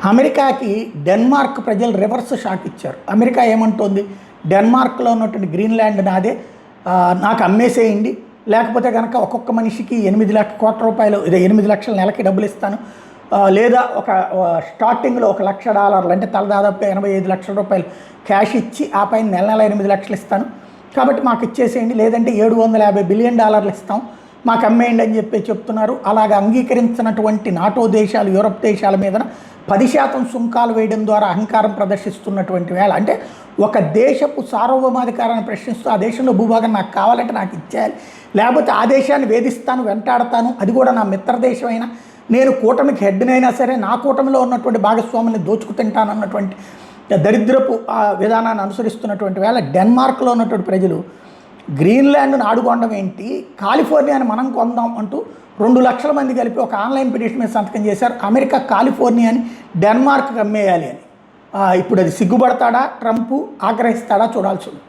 అమెరికాకి డెన్మార్క్ ప్రజలు reverse shock ఇచ్చారు. అమెరికా ఏమంటోంది, డెన్మార్క్లో ఉన్నటువంటి గ్రీన్లాండ్ నాదే, నాకు అమ్మేసేయండి, లేకపోతే కనుక ఒక్కొక్క మనిషికి 8,00,00,000 రూపాయలు, 8 లక్షల నెలకి డబ్బులు ఇస్తాను, లేదా ఒక స్టార్టింగ్లో $1,00,000 అంటే దాదాపు 85 లక్షల రూపాయలు క్యాష్ ఇచ్చి ఆ పైన నెల నెల 8 లక్షలు ఇస్తాను, కాబట్టి మాకు ఇచ్చేసేయండి, లేదంటే $750 బిలియన్ ఇస్తాం, మాకు అమ్మేయండి అని చెప్తున్నారు. అలాగ అంగీకరించినటువంటి నాటో దేశాలు, యూరప్ దేశాల మీద 10% సుంకాలు వేయడం ద్వారా అహంకారం ప్రదర్శిస్తున్నటువంటి వేళ, అంటే ఒక దేశపు సార్వభౌమాధికారాన్ని ప్రశ్నిస్తూ ఆ దేశంలో భూభాగం నాకు కావాలంటే నాకు ఇచ్చేయాలి, లేకపోతే ఆ దేశాన్ని వేధిస్తాను, వెంటాడతాను, అది కూడా నా మిత్ర దేశమైనా, నేను కూటమికి హెడ్నైనా సరే నా కూటమిలో ఉన్నటువంటి భాగస్వాముల్ని దోచుకు తింటానన్నటువంటి దరిద్రపు విధానాన్ని అనుసరిస్తున్నటువంటి వేళ డెన్మార్క్లో ఉన్నటువంటి ప్రజలు గ్రీన్లాండ్ను ఆడుకోవడం ఏంటి, కాలిఫోర్నియాని మనం కొందాం అంటూ 2 లక్షల మంది కలిపి ఒక ఆన్లైన్ పిటిషన్ మీద సంతకం చేశారు. అమెరికా కాలిఫోర్నియాని డెన్మార్క్కి అమ్మేయాలి అని. ఇప్పుడు అది సిగ్గుపడతాడా, ట్రంప్ ఆగ్రహిస్తాడా చూడాల్సి ఉంది.